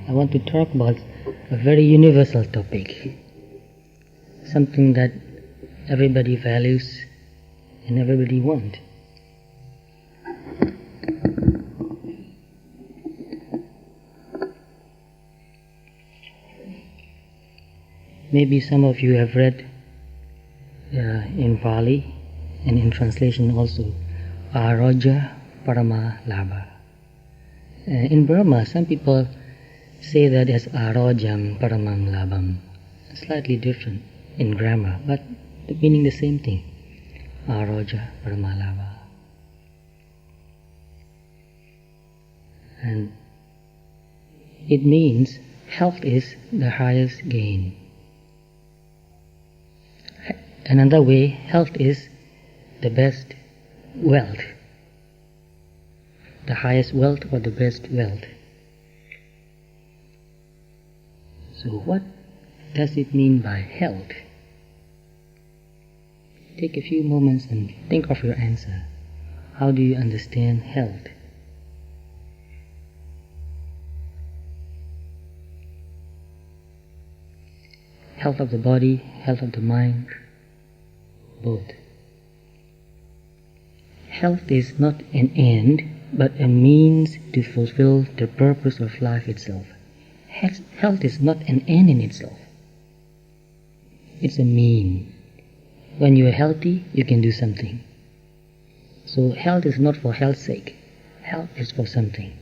I want to talk about a very universal topic, something that everybody values and everybody wants. Maybe some of you have read in Pali and in translation also, Aroja Parama Labha. In Burma, some people say that as Arojam Paramam Labham, slightly different in grammar, but meaning the same thing. Aroja Parama Labha. And it means health is the highest gain. Another way, health is the best wealth, the highest wealth or the best wealth. So what does it mean by health? Take a few moments and think of your answer. How do you understand health? Health of the body, health of the mind, both. Health is not an end, but a means to fulfill the purpose of life itself. Health is not an end in itself. It's a mean. When you are healthy, you can do something. So health is not for health's sake. Health is for something.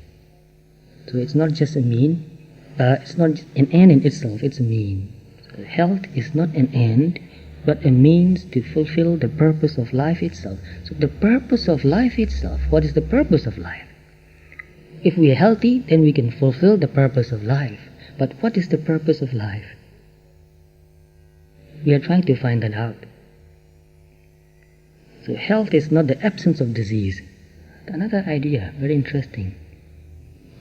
So it's not just a mean. It's not an end in itself. It's a mean. So health is not an end, but a means to fulfill the purpose of life itself. So the purpose of life itself, what is the purpose of life? If we are healthy, then we can fulfill the purpose of life. But what is the purpose of life? We are trying to find that out. So health is not the absence of disease. Another idea, very interesting.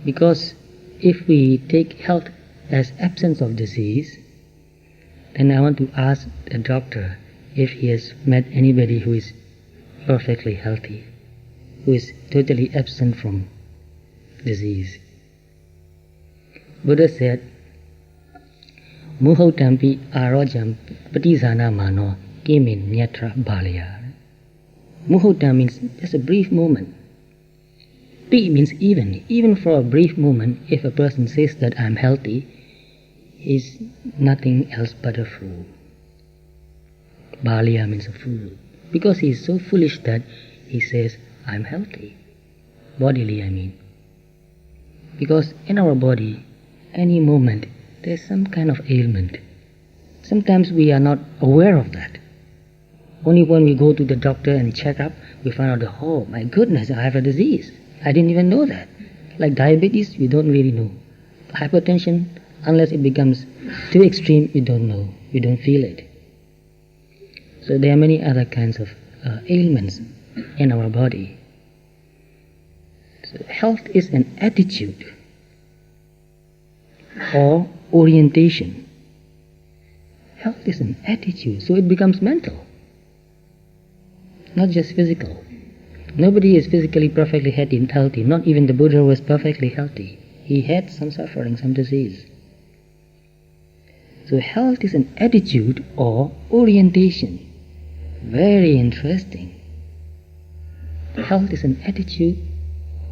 Because if we take health as absence of disease, then I want to ask a doctor if he has met anybody who is perfectly healthy, who is totally absent from disease. Buddha said, Muhotampi arojam patizana mano kimin nyatra balaya. Muhota means just a brief moment. Pi means even for a brief moment. If a person says that I'm healthy, he's nothing else but a fool. Balaya means a fool, because he is so foolish that he says I'm healthy. Bodily, I mean. Because in our body, any moment, there's some kind of ailment. Sometimes we are not aware of that. Only when we go to the doctor and check up, we find out that, oh my goodness, I have a disease. I didn't even know that. Like diabetes, we don't really know. Hypertension, unless it becomes too extreme, we don't know. We don't feel it. So there are many other kinds of ailments in our body. So health is an attitude or orientation. Health is an attitude, so it becomes mental, not just physical. Nobody is physically perfectly healthy. Not even the Buddha was perfectly healthy. He had some suffering, some disease. So health is an attitude or orientation. Very interesting. Health is an attitude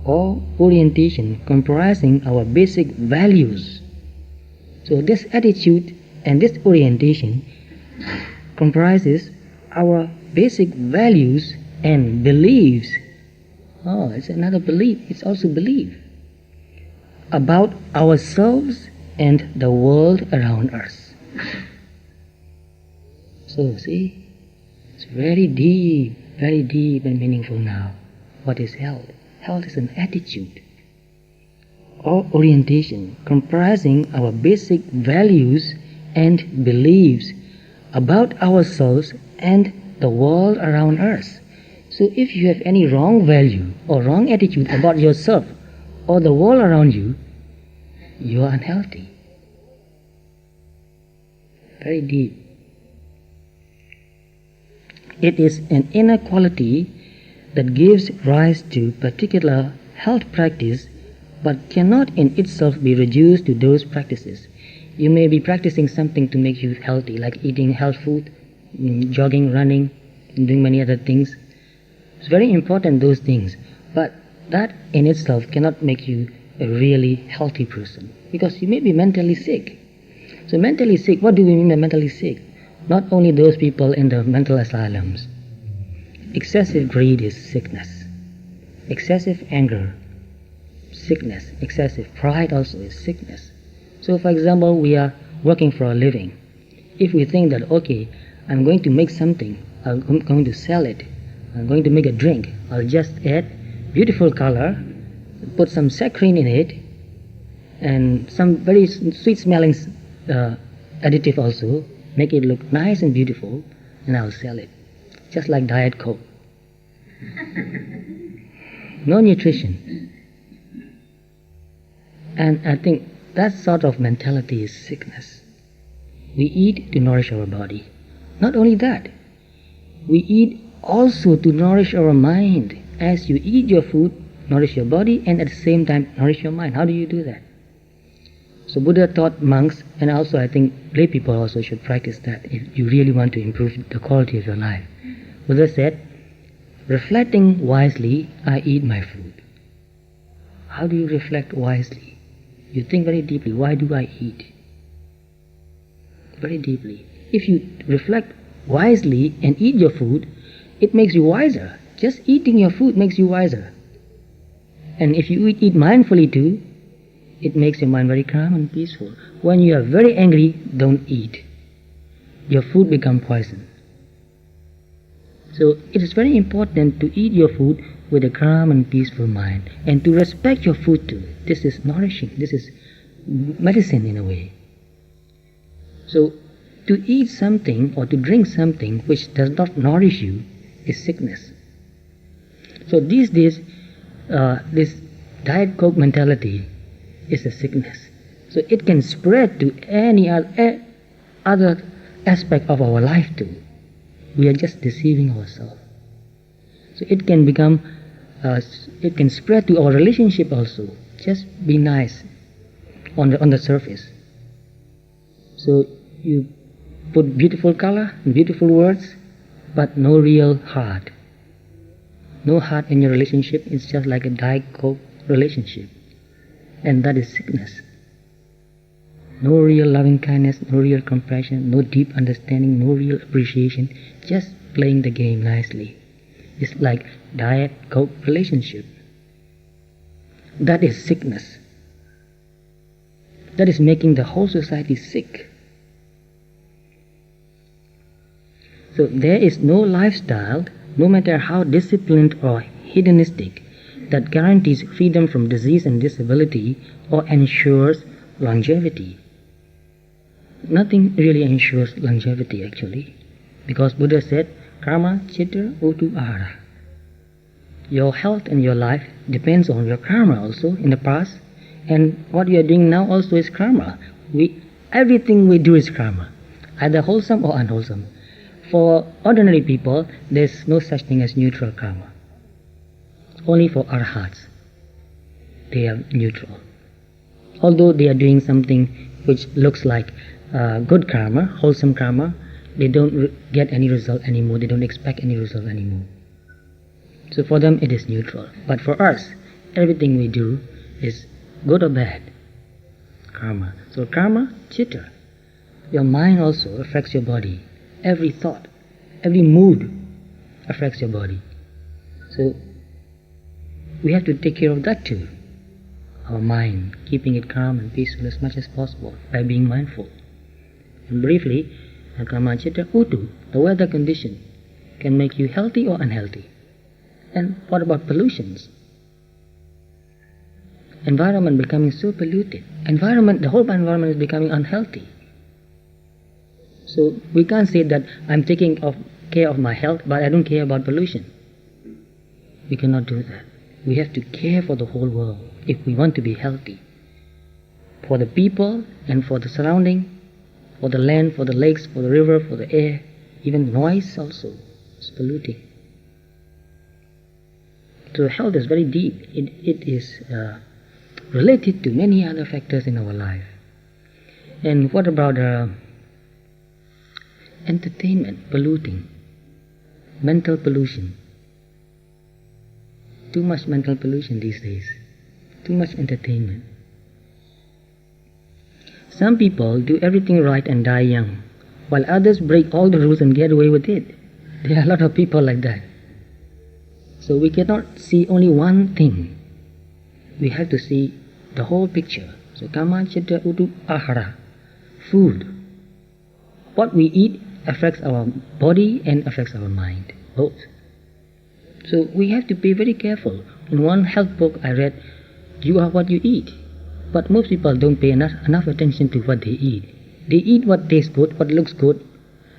or orientation comprising our basic values. So this attitude and this orientation comprises our basic values and beliefs. Oh, it's another belief. It's also belief about ourselves and the world around us. So see, it's very deep and meaningful now. What is health? Health is an attitude or orientation comprising our basic values and beliefs about ourselves and the world around us. So if you have any wrong value or wrong attitude about yourself or the world around you, you are unhealthy. Very deep. It is an inner quality that gives rise to particular health practice but cannot in itself be reduced to those practices. You may be practicing something to make you healthy, like eating health food, jogging, running, and doing many other things. It's very important, those things, but that in itself cannot make you a really healthy person, because you may be mentally sick. So mentally sick, what do we mean by mentally sick? Not only those people in the mental asylums. Excessive greed is sickness. Excessive anger, sickness. Excessive pride also is sickness. So for example, we are working for a living. If we think that, okay, I'm going to make something, I'm going to sell it, I'm going to make a drink, I'll just add beautiful color, put some saccharine in it, and some very sweet smelling additive also, make it look nice and beautiful, and I'll sell it. Just like Diet Coke. No nutrition. And I think that sort of mentality is sickness. We eat to nourish our body. Not only that, we eat also to nourish our mind. As you eat your food, nourish your body, and at the same time nourish your mind. How do you do that? So Buddha taught monks, and also I think lay people also should practice that if you really want to improve the quality of your life. Buddha said, reflecting wisely, I eat my food. How do you reflect wisely? You think very deeply, why do I eat? Very deeply. If you reflect wisely and eat your food, it makes you wiser. Just eating your food makes you wiser. And if you eat mindfully too, it makes your mind very calm and peaceful. When you are very angry, don't eat. Your food becomes poison. So it is very important to eat your food with a calm and peaceful mind, and to respect your food too. This is nourishing. This is medicine in a way. So to eat something or to drink something which does not nourish you is sickness. So these days, this Diet Coke mentality is a sickness. So it can spread to any other aspect of our life too. We are just deceiving ourselves. So it can become, it can spread to our relationship also. Just be nice on the surface. So you put beautiful color, beautiful words, but no real heart. No heart in your relationship. It's just like a Diet Coke relationship. And that is sickness. No real loving kindness, no real compassion, no deep understanding, no real appreciation, just playing the game nicely. It's like Diet Coke relationship. That is sickness. That is making the whole society sick. So there is no lifestyle, no matter how disciplined or hedonistic, that guarantees freedom from disease and disability or ensures longevity. Nothing really ensures longevity actually, because Buddha said, karma chitta utu ara. Your health and your life depends on your karma also in the past, and what you are doing now also is karma. Everything we do is karma, either wholesome or unwholesome. For ordinary people, there's no such thing as neutral karma. Only for arhats, they are neutral. Although they are doing something which looks like good karma, wholesome karma, they don't get any result anymore, they don't expect any result anymore. So for them it is neutral. But for us, everything we do is good or bad. Karma. So karma, chitta. Your mind also affects your body. Every thought, every mood affects your body. So we have to take care of that too. Our mind, keeping it calm and peaceful as much as possible by being mindful. And briefly, karma chitta utu, the weather condition, can make you healthy or unhealthy. And what about pollutions? Environment becoming so polluted. The whole environment is becoming unhealthy. So we can't say that I'm taking care of my health, but I don't care about pollution. We cannot do that. We have to care for the whole world if we want to be healthy. For the people and for the surrounding, for the land, for the lakes, for the river, for the air, even noise also is polluting. So health is very deep. It is related to many other factors in our life. And what about entertainment polluting? Mental pollution. Too much mental pollution these days. Too much entertainment. Some people do everything right and die young, while others break all the rules and get away with it. There are a lot of people like that. So we cannot see only one thing. We have to see the whole picture. So kama chitta udu ahara, food. What we eat affects our body and affects our mind, both. So we have to be very careful. In one health book I read, you are what you eat. But most people don't pay enough attention to what they eat. They eat what tastes good, what looks good,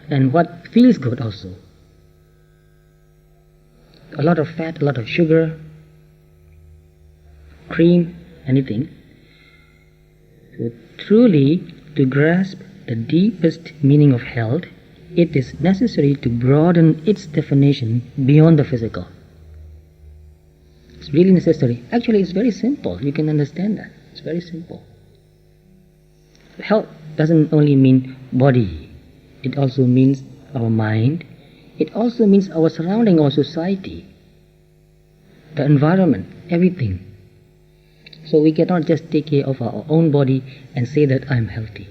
and what feels good also. A lot of fat, a lot of sugar, cream, anything. So truly, to grasp the deepest meaning of health, it is necessary to broaden its definition beyond the physical. It's really necessary. Actually, it's very simple. You can understand that. It's very simple. Health doesn't only mean body. It also means our mind. It also means our surrounding, our society, the environment, everything. So we cannot just take care of our own body and say that I'm healthy.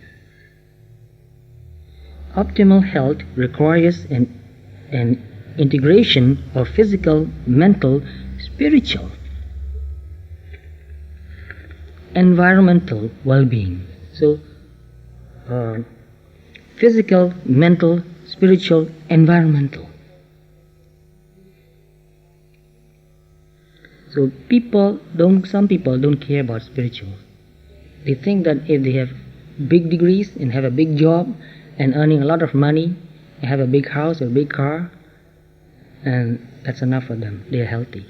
Optimal health requires an integration of physical, mental, spiritual, environmental well-being. So physical, mental, spiritual, environmental. So some people don't care about spiritual. They think that if they have big degrees and have a big job and earning a lot of money and have a big house or a big car, and that's enough for them. They are healthy.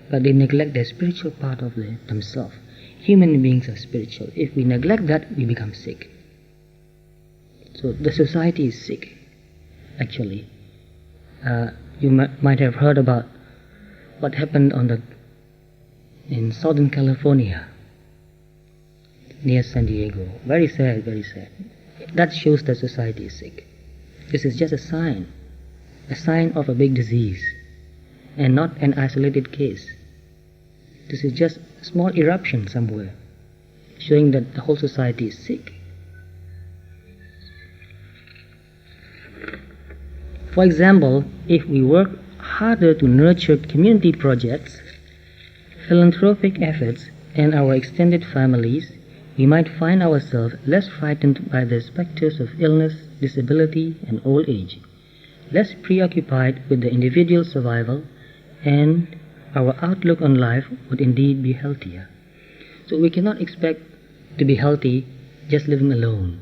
But they neglect the spiritual part of themselves. Human beings are spiritual. If we neglect that, we become sick. So the society is sick, actually. You might have heard about what happened in Southern California, near San Diego. Very sad, very sad. That shows that society is sick. This is just a sign of a big disease, and not an isolated case. This is just a small eruption somewhere, showing that the whole society is sick. For example, if we work harder to nurture community projects, philanthropic efforts, and our extended families, we might find ourselves less frightened by the specters of illness, disability, and old age, less preoccupied with the individual survival, and our outlook on life would indeed be healthier. So we cannot expect to be healthy just living alone.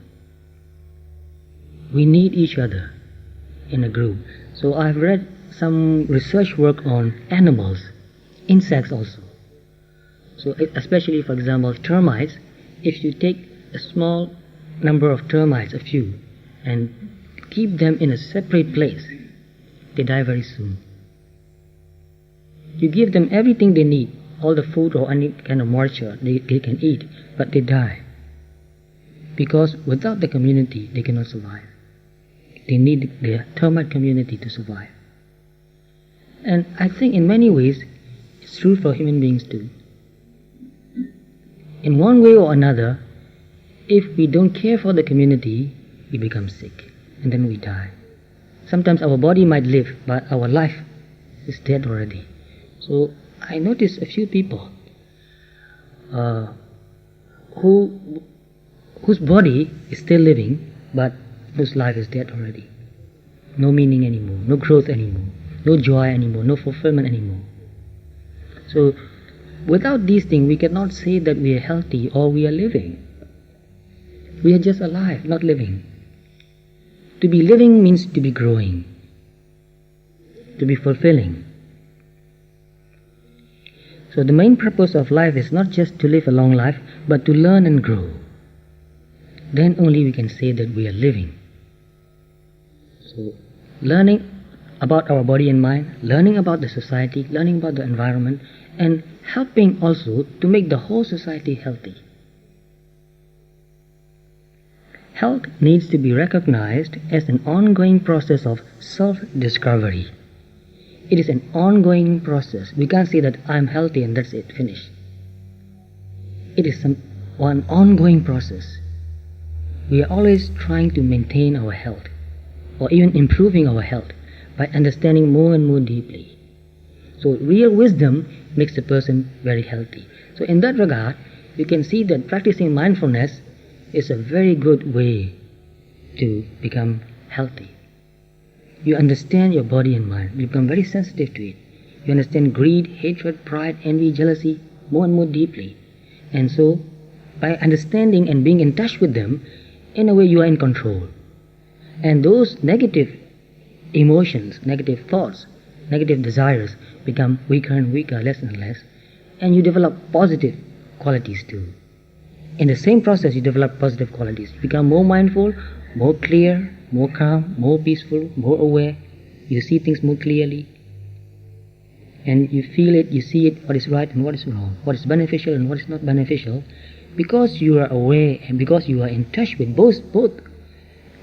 We need each other in a group. So I've read some research work on animals, insects also. So especially, for example, termites. If you take a small number of termites, a few, and keep them in a separate place, they die very soon. You give them everything they need, all the food or any kind of moisture they can eat, but they die. Because without the community, they cannot survive. They need the termite community to survive. And I think in many ways, it's true for human beings too. In one way or another, if we don't care for the community, we become sick, and then we die. Sometimes our body might live, but our life is dead already. So I noticed a few people whose body is still living, but whose life is dead already. No meaning anymore, no growth anymore, no joy anymore, no fulfillment anymore. So without these things, we cannot say that we are healthy or we are living. We are just alive, not living. To be living means to be growing, to be fulfilling. So the main purpose of life is not just to live a long life, but to learn and grow. Then only we can say that we are living. So learning about our body and mind, learning about the society, learning about the environment, and helping also to make the whole society healthy. Health needs to be recognized as an ongoing process of self-discovery. It is an ongoing process. We can't say that I'm healthy and that's it, finished. It is one ongoing process. We are always trying to maintain our health, or even improving our health, by understanding more and more deeply. So real wisdom makes a person very healthy. So in that regard, you can see that practicing mindfulness is a very good way to become healthy. You understand your body and mind. You become very sensitive to it. You understand greed, hatred, pride, envy, jealousy more and more deeply. And so, by understanding and being in touch with them, in a way you are in control. And those negative emotions, negative thoughts, negative desires become weaker and weaker, less and less, and you develop positive qualities too. In the same process, you develop positive qualities. You become more mindful, more clear, more calm, more peaceful, more aware. You see things more clearly. And you feel it, you see it, what is right and what is wrong, what is beneficial and what is not beneficial. Because you are aware and because you are in touch with both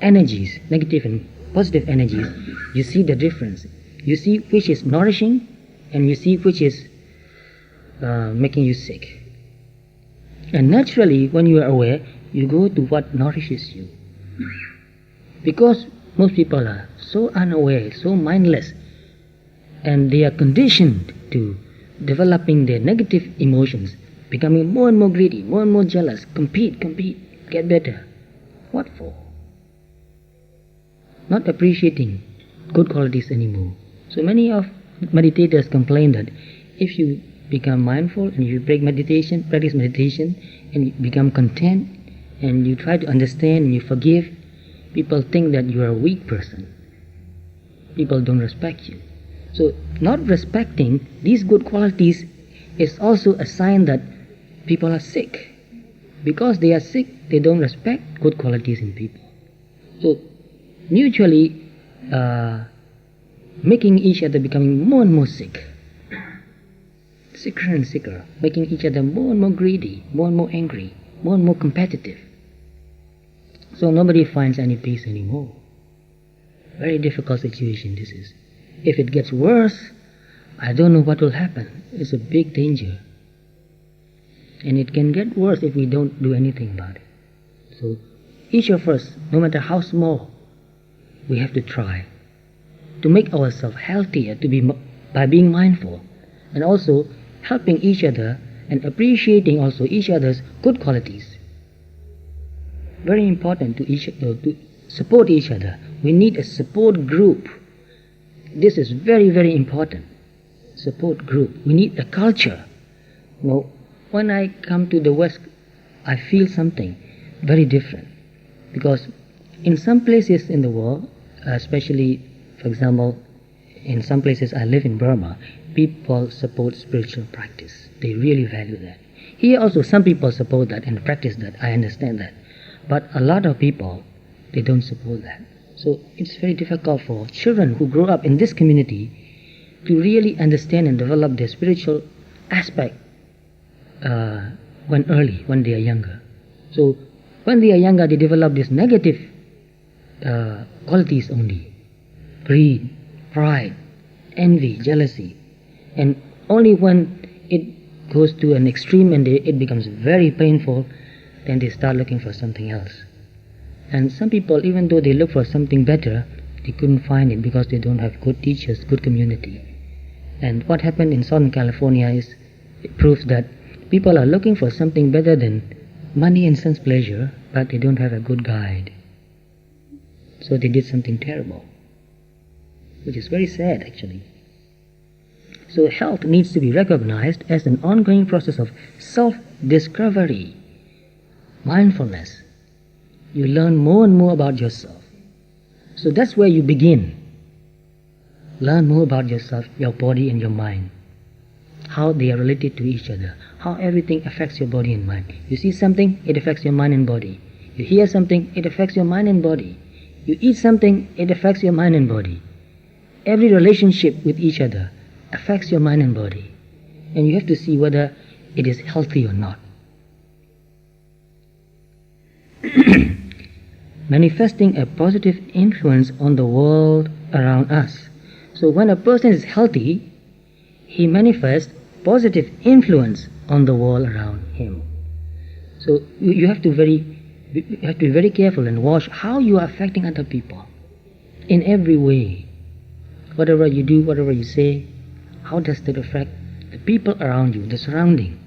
energies, negative and positive energies, you see the difference. You see which is nourishing and you see which is making you sick. And naturally, when you are aware, you go to what nourishes you. Because most people are so unaware, so mindless, and they are conditioned to developing their negative emotions, becoming more and more greedy, more and more jealous, compete, get better. What for? Not appreciating good qualities anymore. So many of meditators complain that if you become mindful and you practice meditation, and you become content, and you try to understand and you forgive, people think that you are a weak person. People don't respect you. So not respecting these good qualities is also a sign that people are sick. Because they are sick, they don't respect good qualities in people. So mutually making each other becoming more and more sick. Sicker and sicker, making each other more and more greedy, more and more angry, more and more competitive. So nobody finds any peace anymore. Very difficult situation this is. If it gets worse, I don't know what will happen. It's a big danger. And it can get worse if we don't do anything about it. So each of us, no matter how small, we have to try to make ourselves healthier by being mindful, and also helping each other and appreciating also each other's good qualities. Very important to support each other. We need a support group. This is very, very important. Support group. We need a culture. When I come to the West, I feel something very different. Because in some places in the world, especially, for example, in some places I live in Burma, people support spiritual practice. They really value that. Here also some people support that and practice that. I understand that. But a lot of people, they don't support that. So it's very difficult for children who grow up in this community to really understand and develop their spiritual aspect when they are younger. So when they are younger, they develop these negative qualities only. Greed, pride, envy, jealousy. And only when it goes to an extreme and it becomes very painful, then they start looking for something else. And some people, even though they look for something better, they couldn't find it because they don't have good teachers, good community. And what happened in Southern California it proves that people are looking for something better than money and sense pleasure, but they don't have a good guide. So they did something terrible, which is very sad actually. So health needs to be recognized as an ongoing process of self-discovery, mindfulness. You learn more and more about yourself. So that's where you begin. Learn more about yourself, your body and your mind. How they are related to each other. How everything affects your body and mind. You see something, it affects your mind and body. You hear something, it affects your mind and body. You eat something, it affects your mind and body. Every relationship with each other affects your mind and body. and you have to see whether it is healthy or not. Manifesting a positive influence on the world around us. So when a person is healthy, he manifests positive influence on the world around him. So you have to be very careful and watch how you are affecting other people in every way. Whatever you do, whatever you say, how does that affect the people around you, the surrounding?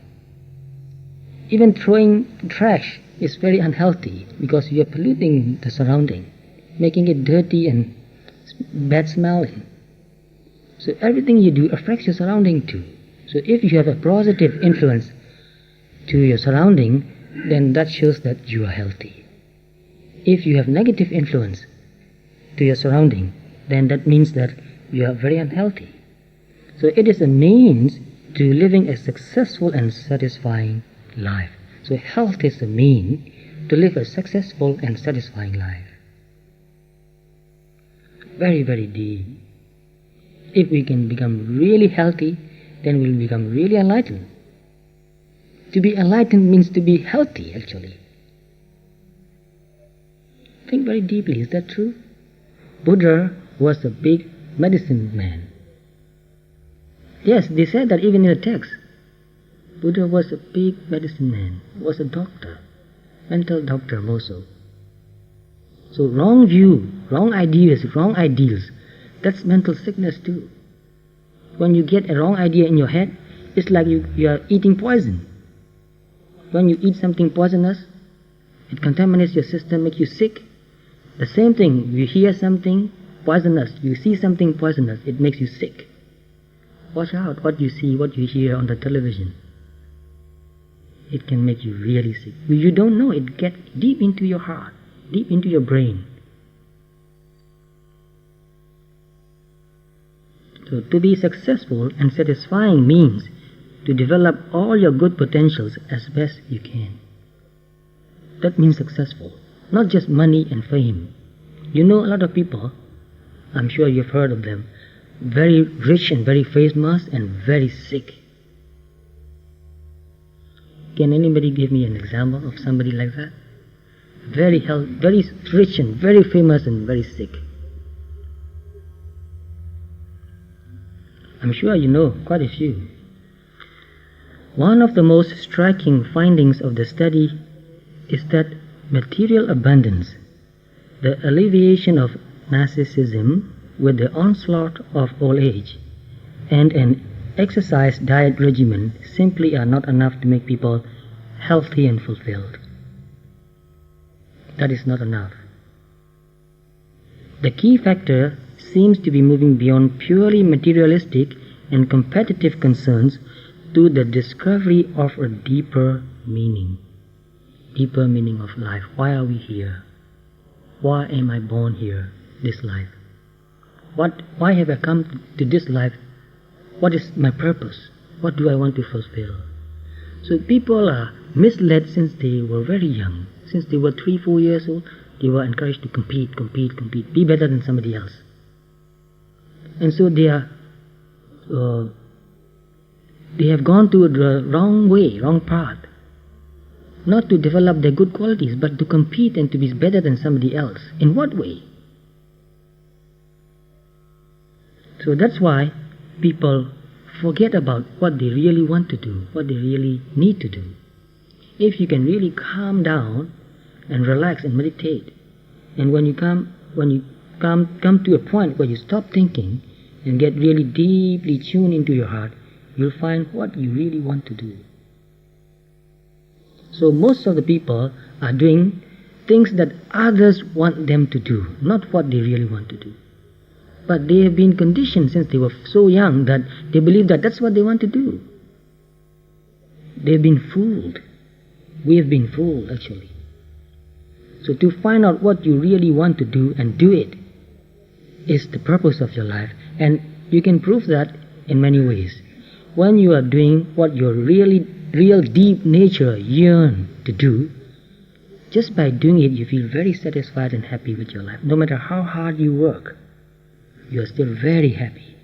Even throwing trash is very unhealthy because you are polluting the surrounding, making it dirty and bad smelling. So everything you do affects your surrounding too. So if you have a positive influence to your surrounding, then that shows that you are healthy. If you have negative influence to your surrounding, then that means that you are very unhealthy. So it is a means to living a successful and satisfying life. So health is a means to live a successful and satisfying life. Very, very deep. If we can become really healthy, then we'll become really enlightened. To be enlightened means to be healthy, actually. Think very deeply, is that true? Buddha was a big medicine man. Yes, they said that even in the text. Buddha was a big medicine man, was a doctor, mental doctor also. So wrong view, wrong ideas, wrong ideals, that's mental sickness too. When you get a wrong idea in your head, it's like you are eating poison. When you eat something poisonous, it contaminates your system, makes you sick. The same thing, you hear something poisonous, you see something poisonous, it makes you sick. Watch out what you see, what you hear on the television. It can make you really sick. You don't know, it gets deep into your heart, deep into your brain. So to be successful and satisfying means to develop all your good potentials as best you can. That means successful, not just money and fame. You know a lot of people, I'm sure you've heard of them, very rich and very famous and very sick. Can anybody give me an example of somebody like that? Very rich and very famous and very sick. I'm sure you know quite a few. One of the most striking findings of the study is that material abundance, the alleviation of narcissism with the onslaught of old age, and an exercise diet regimen simply are not enough to make people healthy and fulfilled. That is not enough. The key factor seems to be moving beyond purely materialistic and competitive concerns to the discovery of a deeper meaning of life. Why are we here? Why am I born here, this life? Why have I come to this life? What is my purpose? What do I want to fulfill? So people are misled since they were very young. Since they were 3-4 years old, they were encouraged to compete, be better than somebody else. And so they have gone to the wrong way, wrong path. Not to develop their good qualities, but to compete and to be better than somebody else. In what way? So that's why people forget about what they really want to do, what they really need to do. If you can really calm down and relax and meditate, and when you come to a point where you stop thinking and get really deeply tuned into your heart, you'll find what you really want to do. So most of the people are doing things that others want them to do, not what they really want to do. But they have been conditioned since they were so young that they believe that that's what they want to do. They've been fooled. We have been fooled, actually. So to find out what you really want to do and do it is the purpose of your life. And you can prove that in many ways. When you are doing what your real deep nature yearns to do, just by doing it you feel very satisfied and happy with your life. No matter how hard you work, you are still very happy.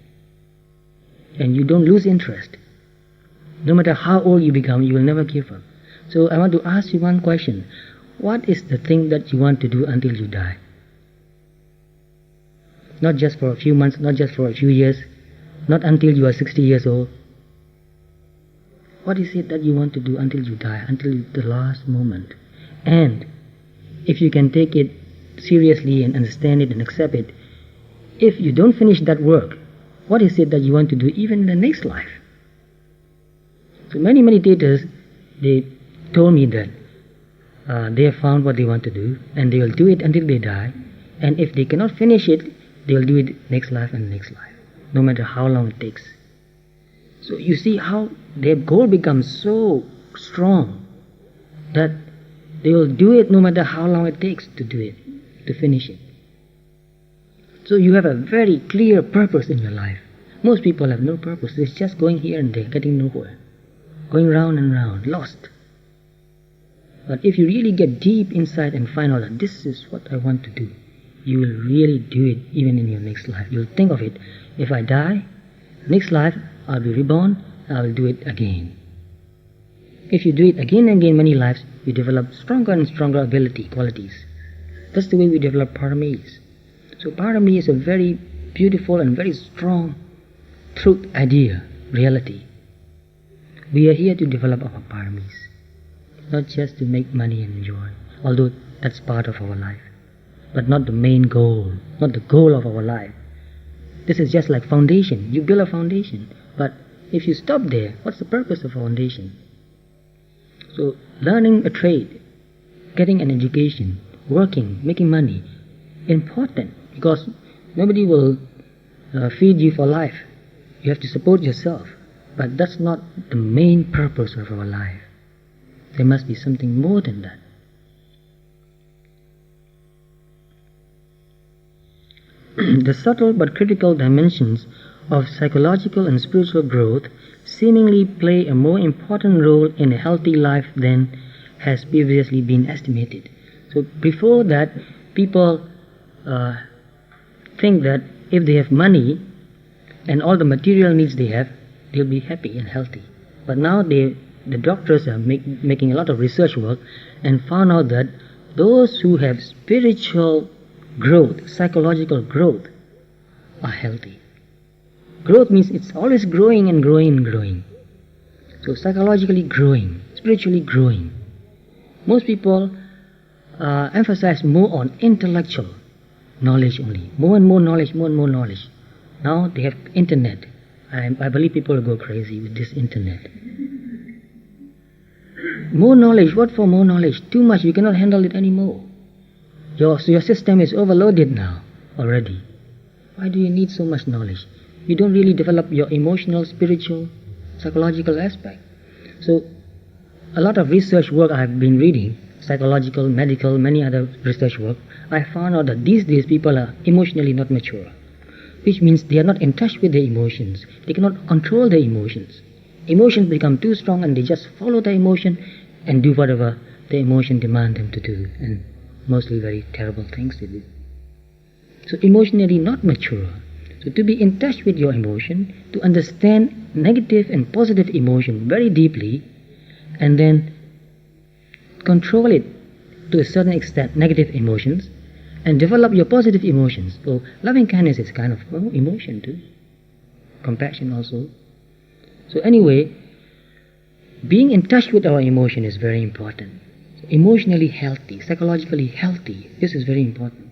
And you don't lose interest. No matter how old you become, you will never give up. So I want to ask you one question. What is the thing that you want to do until you die? Not just for a few months, not just for a few years, not until you are 60 years old. What is it that you want to do until you die, until the last moment? And if you can take it seriously and understand it and accept it, if you don't finish that work, what is it that you want to do even in the next life? So many meditators, they told me that they have found what they want to do and they will do it until they die, and if they cannot finish it, they will do it next life and next life, no matter how long it takes. So you see how their goal becomes so strong that they will do it no matter how long it takes to do it, to finish it. So you have a very clear purpose in your life. Most people have no purpose. It's just going here and there, getting nowhere, going round and round, lost. But if you really get deep inside and find out that this is what I want to do, you will really do it even in your next life. You'll think of it. If I die, next life I'll be reborn, I will do it again. If you do it again and again many lives, you develop stronger and stronger ability, qualities. That's the way we develop paramis. So parami is a very beautiful and very strong truth idea, reality. We are here to develop our paramis, not just to make money and enjoy, although that's part of our life, but not the main goal, not the goal of our life. This is just like foundation. You build a foundation, but if you stop there, what's the purpose of a foundation? So learning a trade, getting an education, working, making money, important, because nobody will feed you for life. You have to support yourself, but that's not the main purpose of our life. There must be something more than that. The subtle but critical dimensions of psychological and spiritual growth seemingly play a more important role in a healthy life than has previously been estimated. So before that, people think that if they have money and all the material needs they have, they'll be happy and healthy. But now the doctors are making a lot of research work and found out that those who have spiritual growth, psychological growth, are healthy. Growth means it's always growing and growing and growing. So psychologically growing, spiritually growing. Most people emphasize more on intellectual knowledge only. More and more knowledge, more and more knowledge. Now they have internet. I believe people will go crazy with this internet. More knowledge, what for more knowledge? Too much, you cannot handle it anymore. Your system is overloaded now already. Why do you need so much knowledge? You don't really develop your emotional, spiritual, psychological aspect. So a lot of research work I've been reading, psychological, medical, many other research work, I found out that these days people are emotionally not mature, which means they are not in touch with their emotions. They cannot control their emotions. Emotions become too strong and they just follow the emotion and do whatever the emotion demands them to do, and mostly very terrible things to do. So emotionally not mature. So to be in touch with your emotion, to understand negative and positive emotion very deeply, and then control it to a certain extent, negative emotions, and develop your positive emotions. So loving kindness is kind of emotion too. Compassion also. So anyway, being in touch with our emotion is very important. So emotionally healthy, psychologically healthy, this is very important.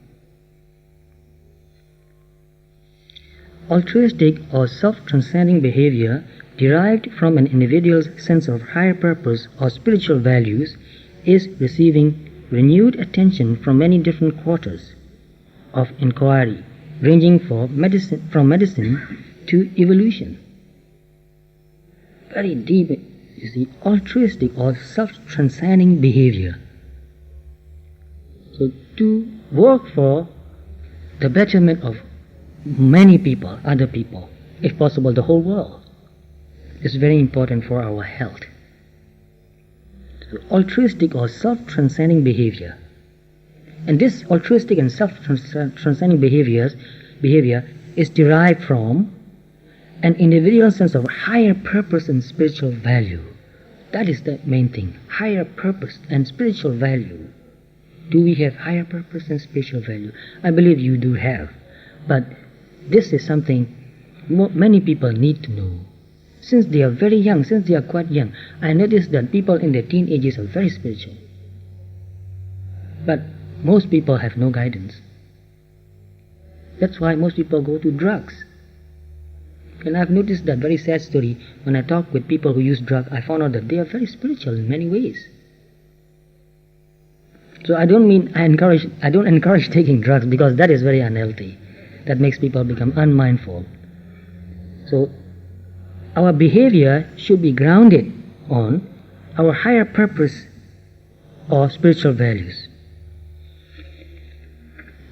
Altruistic or self-transcending behavior derived from an individual's sense of higher purpose or spiritual values is receiving renewed attention from many different quarters of inquiry, ranging from medicine to evolution. Very deep, you see, altruistic or self-transcending behavior. So to work for the betterment of many people, other people, if possible the whole world, is very important for our health. So altruistic or self-transcending behavior. And this altruistic and self-transcending behavior is derived from an individual sense of higher purpose and spiritual value. That is the main thing. Higher purpose and spiritual value. Do we have higher purpose and spiritual value? I believe you do have. But this is something many people need to know. Since they are very young, since they are quite young, I notice that people in their teenagers are very spiritual. But most people have no guidance. That's why most people go to drugs. And I've noticed that very sad story. When I talk with people who use drugs, I found out that they are very spiritual in many ways. So I don't encourage taking drugs, because that is very unhealthy. That makes people become unmindful. So our behavior should be grounded on our higher purpose or spiritual values.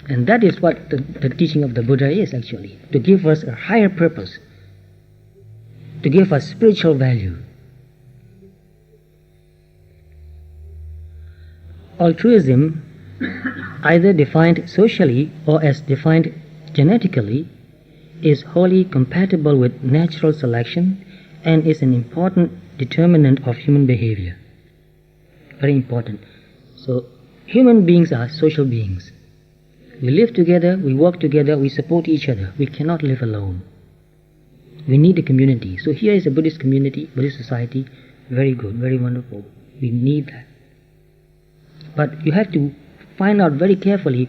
And that is what the teaching of the Buddha is actually, to give us a higher purpose, to give us spiritual value. Altruism, either defined socially or as defined genetically, is wholly compatible with natural selection and is an important determinant of human behavior. Very important. So, human beings are social beings. We live together, we work together, we support each other. We cannot live alone. We need a community. So here is a Buddhist community, Buddhist society. Very good, very wonderful. We need that. But you have to find out very carefully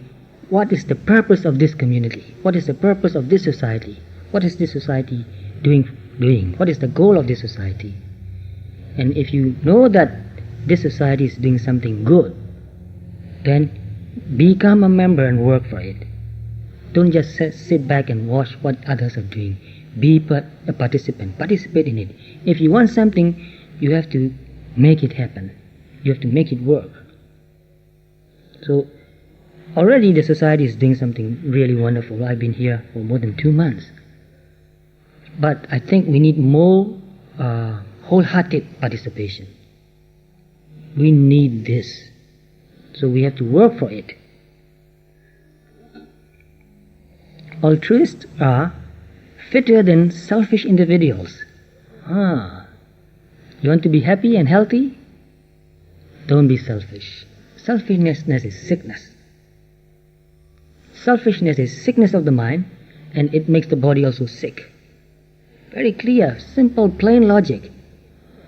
what is the purpose of this community. What is the purpose of this society? What is this society doing? What is the goal of this society? And if you know that this society is doing something good, then become a member and work for it. Don't just sit back and watch what others are doing. Be a participant. Participate in it. If you want something, you have to make it happen. You have to make it work. So, already the society is doing something really wonderful. I've been here for more than 2 months. But I think we need more wholehearted participation. We need this. So we have to work for it. Altruists are fitter than selfish individuals. You want to be happy and healthy? Don't be selfish. Selfishness is sickness. Selfishness is sickness of the mind, and it makes the body also sick. Very clear, simple, plain logic.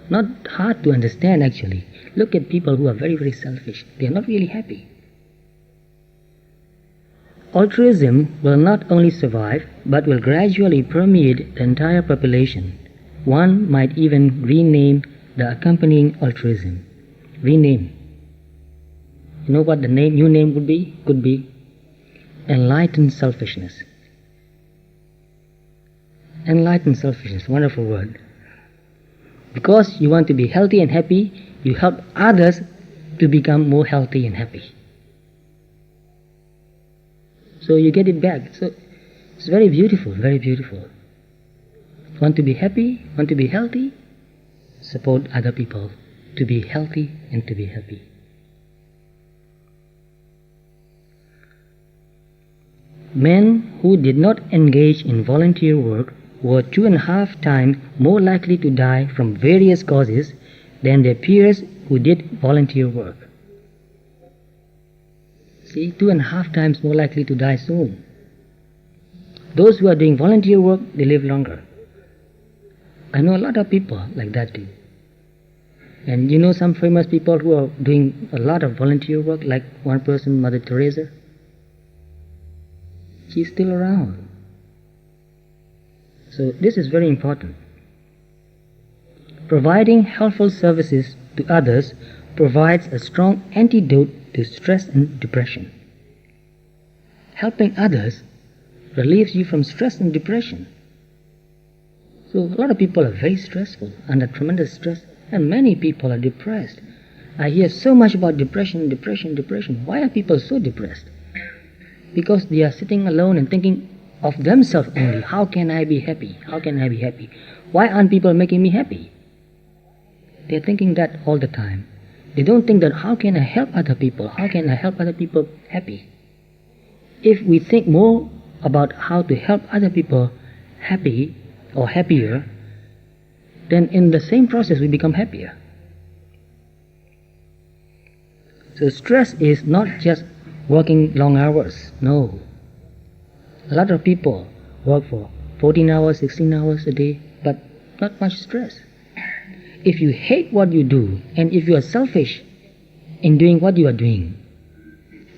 Not hard to understand actually. Look at people who are very, very selfish. They are not really happy. Altruism will not only survive, but will gradually permeate the entire population. One might even rename the accompanying altruism. Rename. You know what the new name would be? Could be enlightened selfishness. Enlightened selfishness, wonderful word. Because you want to be healthy and happy, you help others to become more healthy and happy. So you get it back. So it's very beautiful, very beautiful. Want to be happy, want to be healthy? Support other people to be healthy and to be happy. Men who did not engage in volunteer work were 2.5 times more likely to die from various causes than their peers who did volunteer work. See, 2.5 times more likely to die soon. Those who are doing volunteer work, they live longer. I know a lot of people like that too. And you know some famous people who are doing a lot of volunteer work, like one person, Mother Teresa. She's still around. So this is very important. Providing helpful services to others provides a strong antidote to stress and depression. Helping others relieves you from stress and depression. So a lot of people are very stressful, under tremendous stress, and many people are depressed. I hear so much about depression. Why are people so depressed? Because they are sitting alone and thinking of themselves only. How can I be happy? How can I be happy? Why aren't people making me happy? They're thinking that all the time. They don't think that how can I help other people? How can I help other people happy? If we think more about how to help other people happy, or happier, then in the same process we become happier. So stress is not just working long hours, no. A lot of people work for 14 hours, 16 hours a day, but not much stress. If you hate what you do, and if you are selfish in doing what you are doing,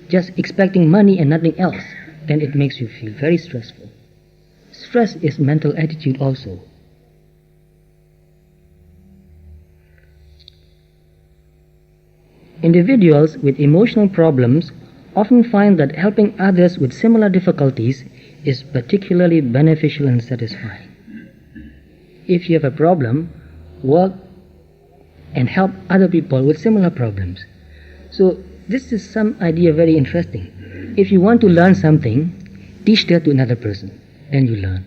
just expecting money and nothing else, then it makes you feel very stressful. Stress is mental attitude also. Individuals with emotional problems often find that helping others with similar difficulties is particularly beneficial and satisfying. If you have a problem, work and help other people with similar problems. So this is some idea very interesting. If you want to learn something, teach that to another person, then you learn.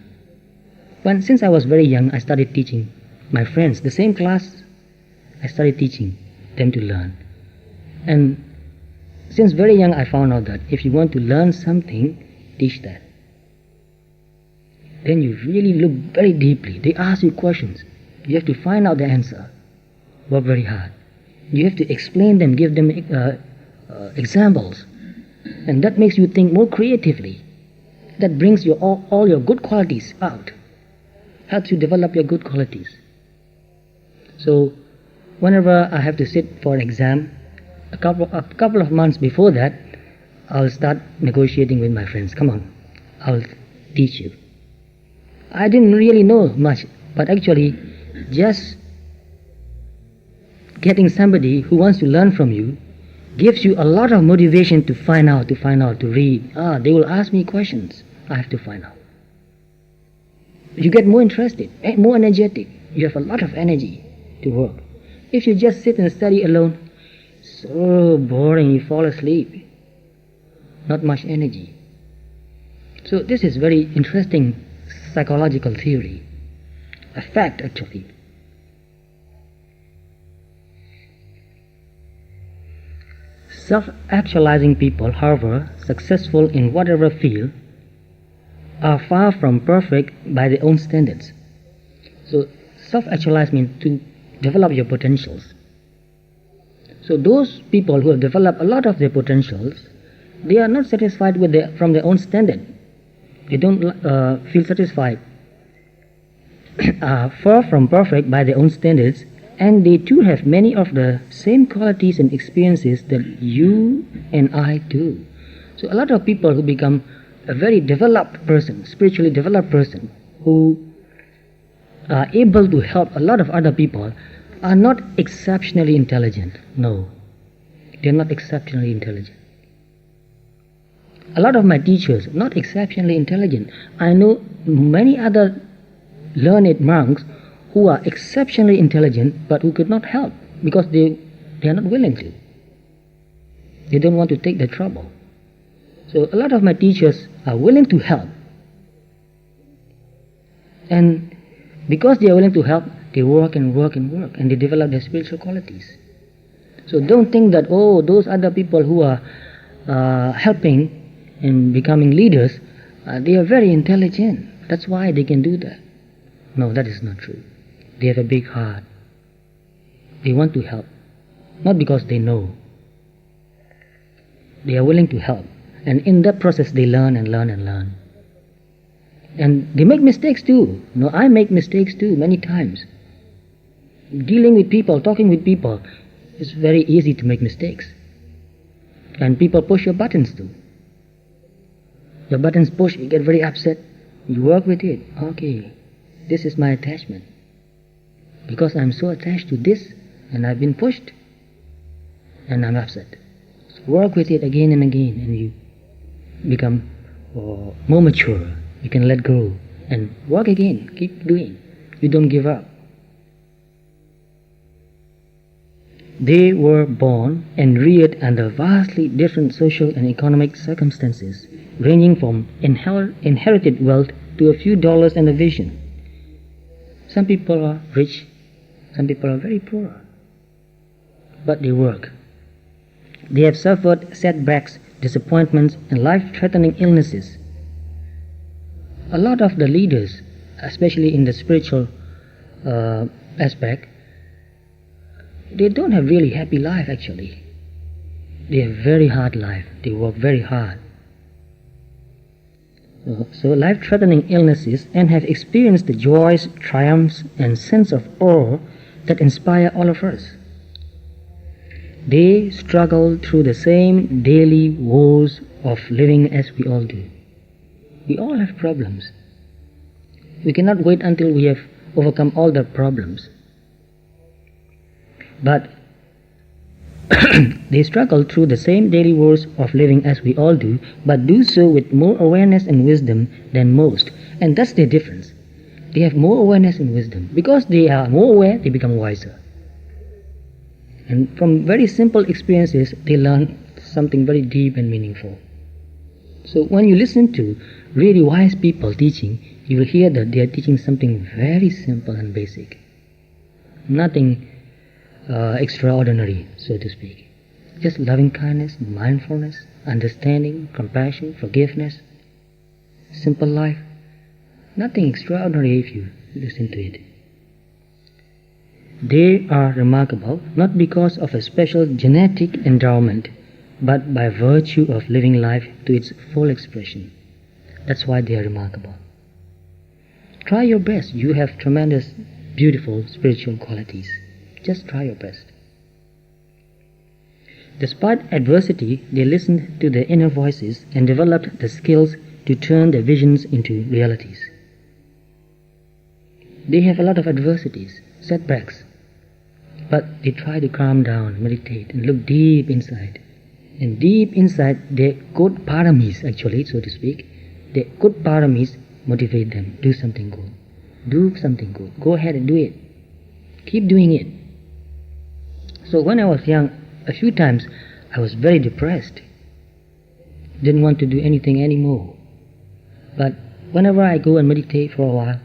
Since I was very young, I started teaching my friends, the same class, I started teaching them to learn. And since very young I found out that if you want to learn something, teach that. Then you really look very deeply. They ask you questions. You have to find out the answer. Work very hard. You have to explain them, give them examples. And that makes you think more creatively. That brings your all your good qualities out. Helps you develop your good qualities. So whenever I have to sit for an exam, a couple of months before that, I'll start negotiating with my friends. Come on, I'll teach you. I didn't really know much, but actually just getting somebody who wants to learn from you gives you a lot of motivation to find out, to read. They will ask me questions. I have to find out. You get more interested, more energetic. You have a lot of energy to work. If you just sit and study alone, so boring, you fall asleep. Not much energy. So this is very interesting psychological theory. A fact, actually. Self-actualizing people, however, successful in whatever field, are far from perfect by their own standards. So self-actualize means to develop your potentials. So those people who have developed a lot of their potentials, they are not satisfied with from their own standard. They don't feel satisfied. Are far from perfect by their own standards, and they too have many of the same qualities and experiences that you and I do. So a lot of people who become a very developed person, spiritually developed person, who are able to help a lot of other people, are not exceptionally intelligent. No, they're not exceptionally intelligent. A lot of my teachers, not exceptionally intelligent. I know many other learned monks who are exceptionally intelligent but who could not help because they are not willing to. They don't want to take the trouble. So a lot of my teachers are willing to help. And because they are willing to help, they work and work and work, and they develop their spiritual qualities. So don't think that, those other people who are helping and becoming leaders, they are very intelligent. That's why they can do that. No, that is not true. They have a big heart. They want to help. Not because they know. They are willing to help. And in that process they learn and learn and learn. And they make mistakes too. No, I make mistakes too many times. Dealing with people, talking with people, it's very easy to make mistakes. And people push your buttons too. Your buttons push, you get very upset. You work with it. Okay, this is my attachment. Because I'm so attached to this, and I've been pushed, and I'm upset. So work with it again and again, and you become more mature. You can let go and work again. Keep doing. You don't give up. They were born and reared under vastly different social and economic circumstances, ranging from inherited wealth to a few dollars and a vision. Some people are rich, some people are very poor, but they work. They have suffered setbacks, disappointments, and life-threatening illnesses. A lot of the leaders especially in the spiritual aspect, they don't have really happy life actually. They have very hard life. They work very hard. So life-threatening illnesses, and have experienced the joys, triumphs, and sense of awe that inspire all of us. They struggle through the same daily woes of living as we all do. We all have problems. We cannot wait until we have overcome all the problems. But they struggle through the same daily woes of living as we all do, but do so with more awareness and wisdom than most. And that's the difference. They have more awareness and wisdom. Because they are more aware, they become wiser. And from very simple experiences, they learn something very deep and meaningful. So when you listen to really wise people teaching, you will hear that they are teaching something very simple and basic. Nothing extraordinary, so to speak. Just loving kindness, mindfulness, understanding, compassion, forgiveness, simple life. Nothing extraordinary if you listen to it. They are remarkable not because of a special genetic endowment, but by virtue of living life to its full expression. That's why they are remarkable. Try your best. You have tremendous, beautiful spiritual qualities. Just try your best. Despite adversity, they listened to their inner voices and developed the skills to turn their visions into realities. They have a lot of adversities, setbacks, but they try to calm down, meditate, and look deep inside. And deep inside, their good paramis, actually, so to speak, their good paramis motivate them. Do something good. Do something good. Go ahead and do it. Keep doing it. So when I was young, a few times I was very depressed. Didn't want to do anything anymore. But whenever I go and meditate for a while,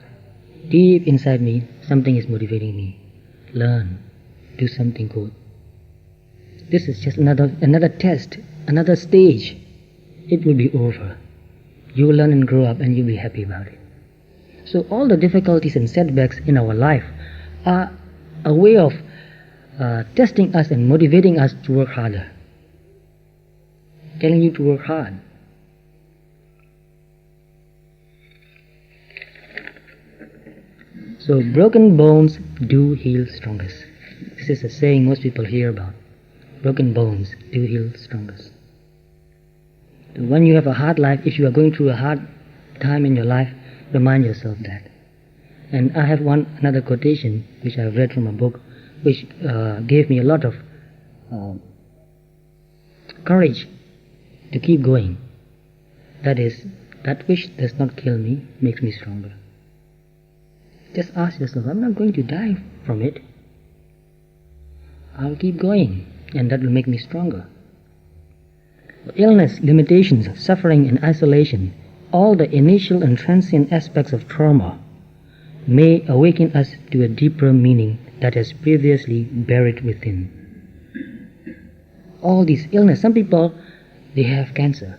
deep inside me, something is motivating me. Learn. Do something good. This is just another test, another stage. It will be over. You will learn and grow up and you'll be happy about it. So all the difficulties and setbacks in our life are a way of testing us and motivating us to work harder. Telling you to work hard. So broken bones do heal strongest. This is a saying most people hear about. Broken bones do heal strongest. So when you have a hard life, if you are going through a hard time in your life, remind yourself that. And I have another quotation which I have read from a book which gave me a lot of courage to keep going. That is, that which does not kill me makes me stronger. Just ask yourself, I'm not going to die from it. I'll keep going, and that will make me stronger. Illness, limitations, suffering and isolation, all the initial and transient aspects of trauma may awaken us to a deeper meaning that has previously buried within. All these illness, some people, they have cancer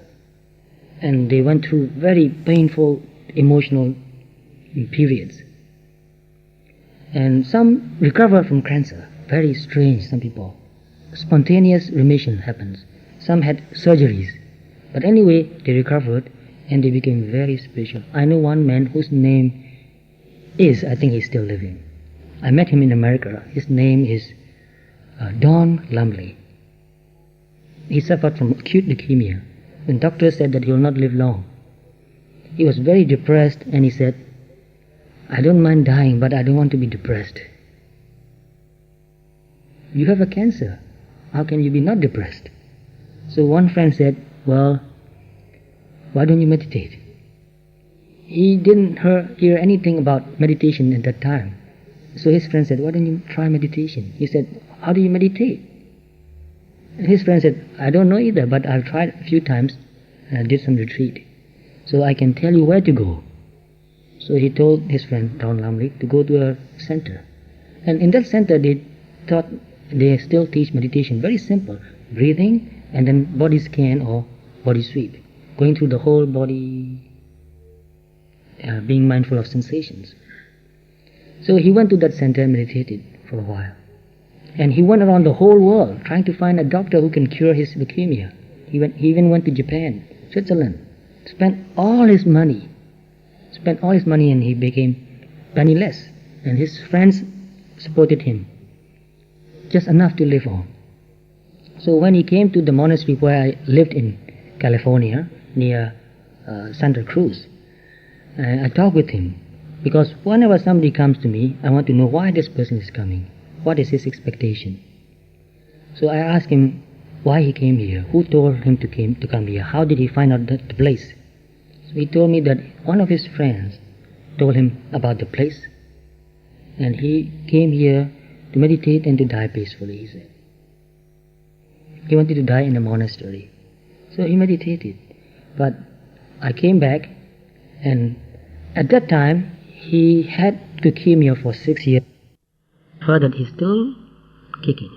and they went through very painful emotional periods. And some recover from cancer, very strange, some people. Spontaneous remission happens. Some had surgeries. But anyway, they recovered and they became very spiritual. I know one man whose name is, I think he's still living. I met him in America. His name is Don Lumley. He suffered from acute leukemia. The doctor said that he will not live long. He was very depressed and he said, I don't mind dying, but I don't want to be depressed. You have a cancer. How can you be not depressed? So one friend said, well, why don't you meditate? He didn't hear anything about meditation at that time. So his friend said, why don't you try meditation? He said, how do you meditate? And his friend said, I don't know either, but I've tried a few times and I did some retreat. So I can tell you where to go. So he told his friend, Don Lumley, to go to a center. And in that center they still teach meditation, very simple. Breathing and then body scan or body sweep. Going through the whole body. being mindful of sensations. So he went to that center and meditated for a while. And he went around the whole world trying to find a doctor who can cure his leukemia. He even went to Japan, Switzerland, spent all his money, and he became penniless. And his friends supported him, just enough to live on. So when he came to the monastery where I lived in California, near Santa Cruz, I talked with him, because whenever somebody comes to me, I want to know why this person is coming, what is his expectation. So I asked him why he came here, who told him to come here, how did he find out the place. So he told me that one of his friends told him about the place, and he came here to meditate and to die peacefully, he said. He wanted to die in a monastery. So he meditated. But I came back, and at that time he had leukemia for 6 years. Heard that he's still kicking.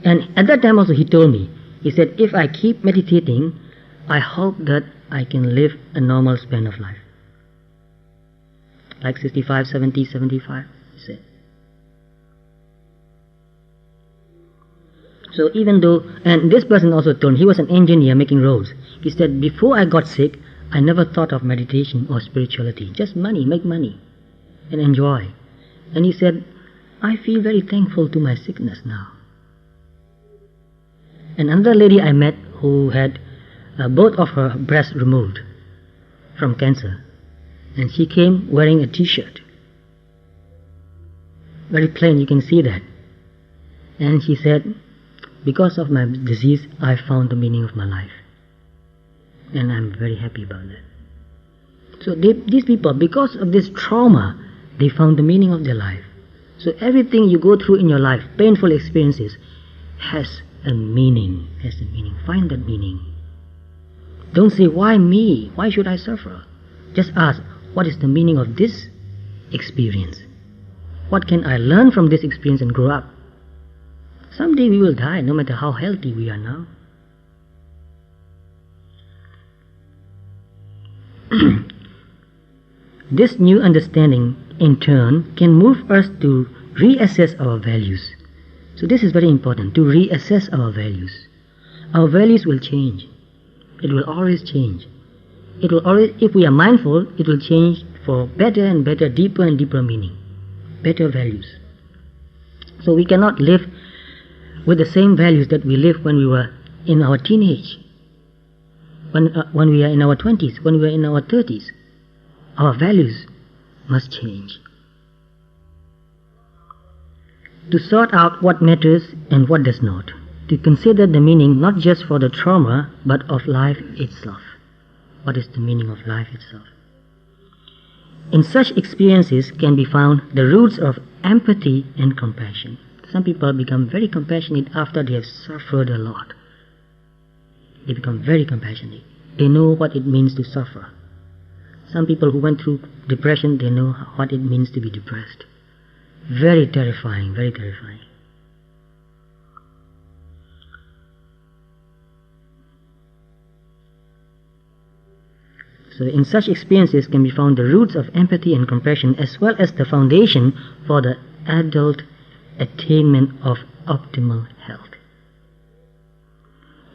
And at that time also he told me, he said, if I keep meditating, I hope that I can live a normal span of life. Like 65, 70, 75, he said. So even though, and this person also told me, he was an engineer making roads. He said, before I got sick, I never thought of meditation or spirituality. Just money, make money, and enjoy. And he said, I feel very thankful to my sickness now. And another lady I met who had both of her breasts removed from cancer. And she came wearing a t-shirt. Very plain, you can see that. And she said, because of my disease, I found the meaning of my life. And I'm very happy about that. So these people, because of this trauma, they found the meaning of their life. So everything you go through in your life, painful experiences, has a meaning. Find that meaning. Don't say, why me? Why should I suffer? Just ask, what is the meaning of this experience? What can I learn from this experience and grow up? Someday we will die, no matter how healthy we are now. This new understanding, in turn, can move us to reassess our values. So this is very important, to reassess our values. Our values will change. It will always change. It will always, if we are mindful, it will change for better and better, deeper and deeper meaning, better values. So we cannot live with the same values that we lived when we were in our teenage, when we are in our 20s, when we are in our 30s. Our values must change. To sort out what matters and what does not. To consider the meaning not just for the trauma, but of life itself. What is the meaning of life itself? In such experiences can be found the roots of empathy and compassion. Some people become very compassionate after they have suffered a lot. They become very compassionate. They know what it means to suffer. Some people who went through depression, they know what it means to be depressed. Very terrifying, very terrifying. So in such experiences can be found the roots of empathy and compassion, as well as the foundation for the adult attainment of optimal health.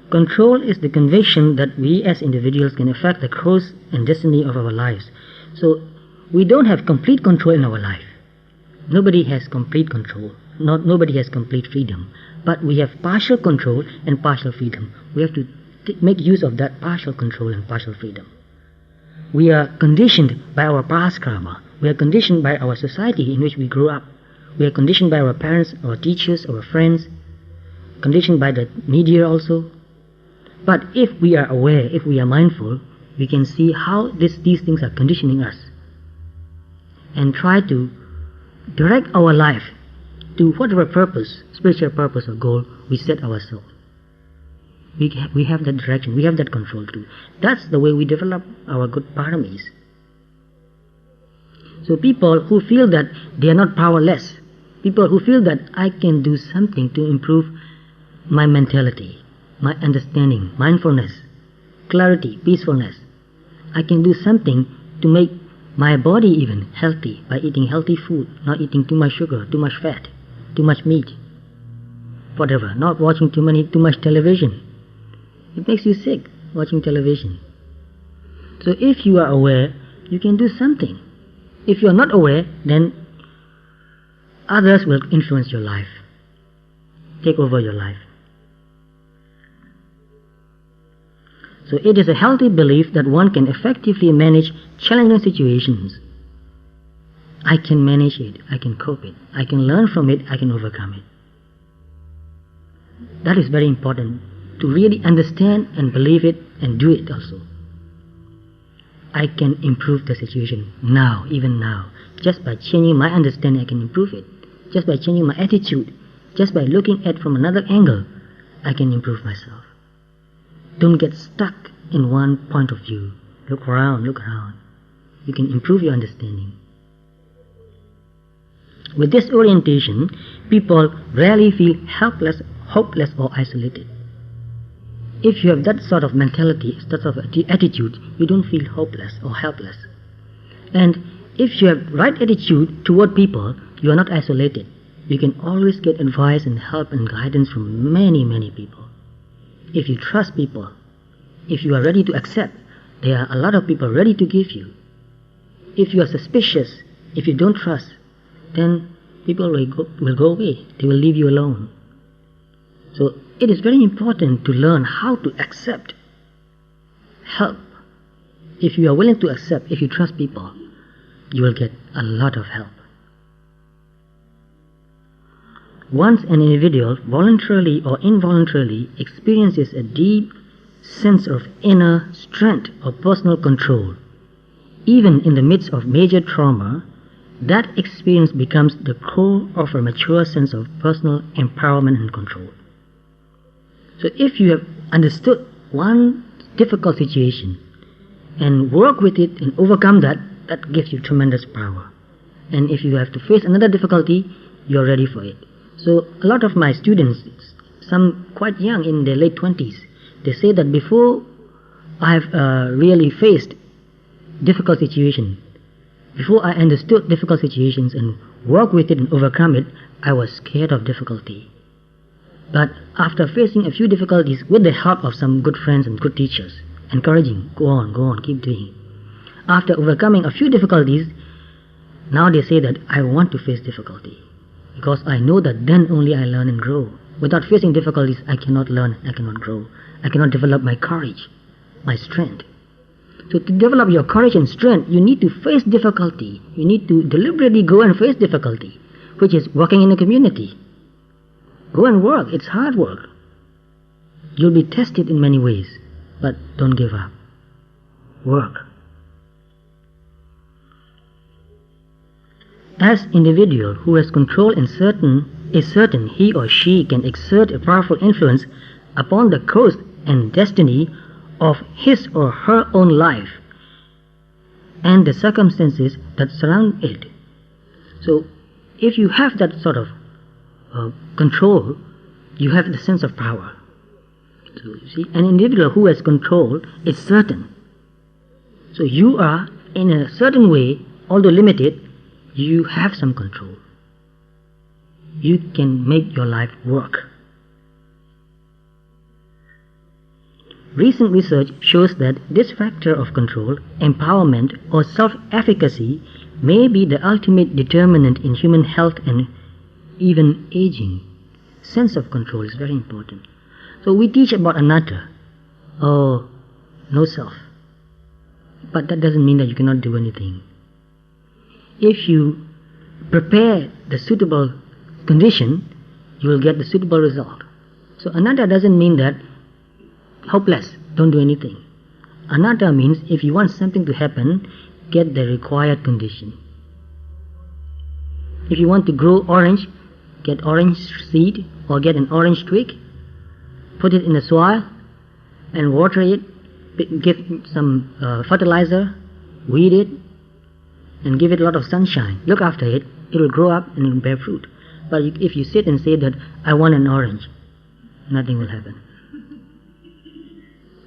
Control is the conviction that we as individuals can affect the course and destiny of our lives. So we don't have complete control in our life. Nobody has complete control. Nobody has complete freedom. But we have partial control and partial freedom. We have to make use of that partial control and partial freedom. We are conditioned by our past karma. We are conditioned by our society in which we grew up. We are conditioned by our parents, our teachers, our friends, conditioned by the media also. But if we are aware, if we are mindful, we can see how these things are conditioning us and try to direct our life to whatever purpose, spiritual purpose or goal we set ourselves. We have that direction, we have that control too. That's the way we develop our good paramis. So people who feel that they are not powerless, people who feel that I can do something to improve my mentality, my understanding, mindfulness, clarity, peacefulness, I can do something to make my body even healthy by eating healthy food, not eating too much sugar, too much fat, too much meat, whatever, not watching too much television. It makes you sick, watching television. So if you are aware, you can do something. If you are not aware, then others will influence your life, take over your life. So it is a healthy belief that one can effectively manage challenging situations. I can manage it, I can cope it, I can learn from it, I can overcome it. That is very important, to really understand and believe it and do it also. I can improve the situation now, even now. Just by changing my understanding, I can improve it. Just by changing my attitude, just by looking at it from another angle, I can improve myself. Don't get stuck in one point of view. Look around, look around. You can improve your understanding. With this orientation, people rarely feel helpless, hopeless or isolated. If you have that sort of mentality, that sort of attitude, you don't feel hopeless or helpless. And if you have right attitude toward people, you are not isolated. You can always get advice and help and guidance from many, many people. If you trust people, if you are ready to accept, there are a lot of people ready to give you. If you are suspicious, if you don't trust, then people will go away. They will leave you alone. So it is very important to learn how to accept help. If you are willing to accept, if you trust people, you will get a lot of help. Once an individual voluntarily or involuntarily experiences a deep sense of inner strength or personal control, even in the midst of major trauma, that experience becomes the core of a mature sense of personal empowerment and control. So if you have understood one difficult situation and work with it and overcome that, that gives you tremendous power. And if you have to face another difficulty, you are ready for it. So a lot of my students, some quite young in their late 20s, they say that before I've really faced difficult situations, before I understood difficult situations and worked with it and overcome it, I was scared of difficulty. But after facing a few difficulties with the help of some good friends and good teachers, encouraging, go on, keep doing. After overcoming a few difficulties, now they say that I want to face difficulty. Because I know that then only I learn and grow. Without facing difficulties, I cannot learn, I cannot grow. I cannot develop my courage, my strength. So to develop your courage and strength, you need to face difficulty. You need to deliberately go and face difficulty, which is working in a community. Go and work, it's hard work. You'll be tested in many ways, but don't give up. Work. As individual who has control is certain he or she can exert a powerful influence upon the course and destiny of his or her own life and the circumstances that surround it. So if you have that sort of control, you have the sense of power. So you see, an individual who has control is certain. So you are, in a certain way, although limited, you have some control. You can make your life work. Recent research shows that this factor of control, empowerment, or self-efficacy may be the ultimate determinant in human health and even aging. Sense of control is very important. So we teach about anatta, or no self. But that doesn't mean that you cannot do anything. If you prepare the suitable condition, you will get the suitable result. So anatta doesn't mean that hopeless, don't do anything. Anatta means if you want something to happen, get the required condition. If you want to grow orange, get orange seed or get an orange twig, put it in the soil and water it, give some fertilizer, weed it, and give it a lot of sunshine. Look after it, it will grow up and it will bear fruit. But if you sit and say that, I want an orange, nothing will happen.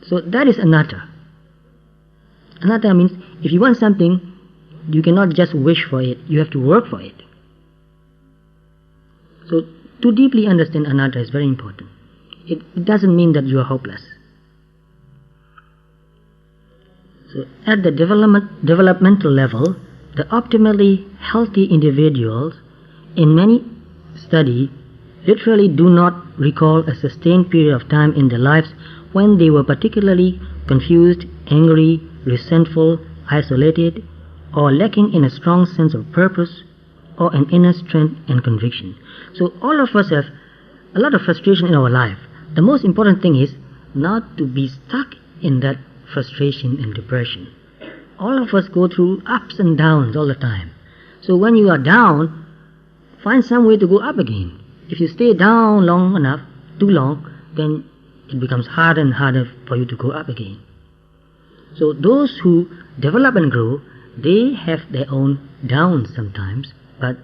So that is anatta. Anatta means if you want something, you cannot just wish for it, you have to work for it. So to deeply understand anatta is very important. It doesn't mean that you are hopeless. So at the developmental level, the optimally healthy individuals in many studies literally do not recall a sustained period of time in their lives when they were particularly confused, angry, resentful, isolated, or lacking in a strong sense of purpose or an inner strength and conviction. So all of us have a lot of frustration in our life. The most important thing is not to be stuck in that frustration and depression. All of us go through ups and downs all the time. So when you are down, find some way to go up again. If you stay down long enough, too long, then it becomes harder and harder for you to go up again. So those who develop and grow, they have their own downs sometimes, but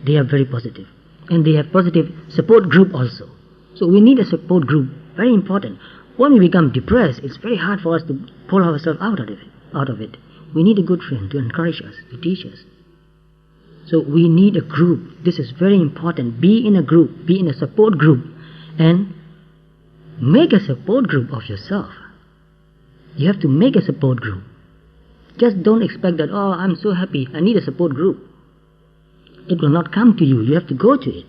they are very positive. And they have positive support group also. So we need a support group, very important. When we become depressed, it's very hard for us to pull ourselves out of it. We need a good friend to encourage us, to teach us. So we need a group. This is very important. Be in a group, be in a support group, and make a support group of yourself. You have to make a support group. Just don't expect that, oh, I'm so happy, I need a support group. It will not come to you. You have to go to it.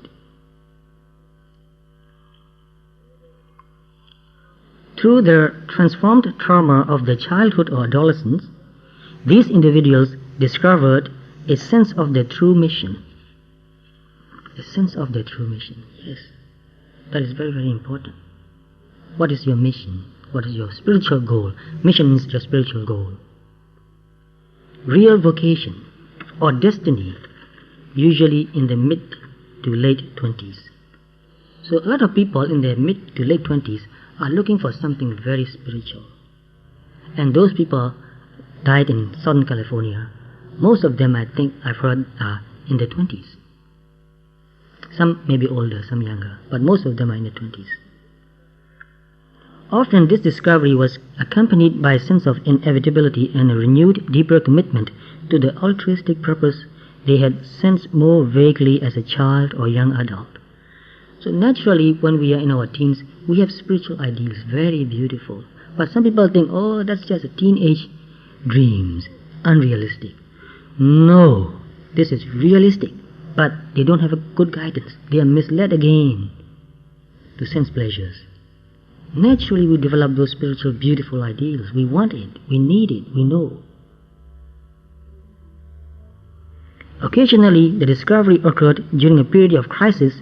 Through the transformed trauma of the childhood or adolescence, these individuals discovered a sense of their true mission. A sense of their true mission, yes. That is very, very important. What is your mission? What is your spiritual goal? Mission means your spiritual goal. Real vocation or destiny, usually in the mid to late 20s. So a lot of people in their mid to late 20s are looking for something very spiritual. And those people died in Southern California. Most of them, I think, I've heard, are in their 20s. Some may be older, some younger, but most of them are in their 20s. Often this discovery was accompanied by a sense of inevitability and a renewed, deeper commitment to the altruistic purpose they had sensed more vaguely as a child or young adult. So naturally, when we are in our teens, we have spiritual ideals, very beautiful. But some people think, oh, that's just a teenage dreams, unrealistic. No, this is realistic, but they don't have a good guidance. They are misled again to sense pleasures. Naturally, we develop those spiritual, beautiful ideals. We want it, we need it, we know. Occasionally, the discovery occurred during a period of crisis,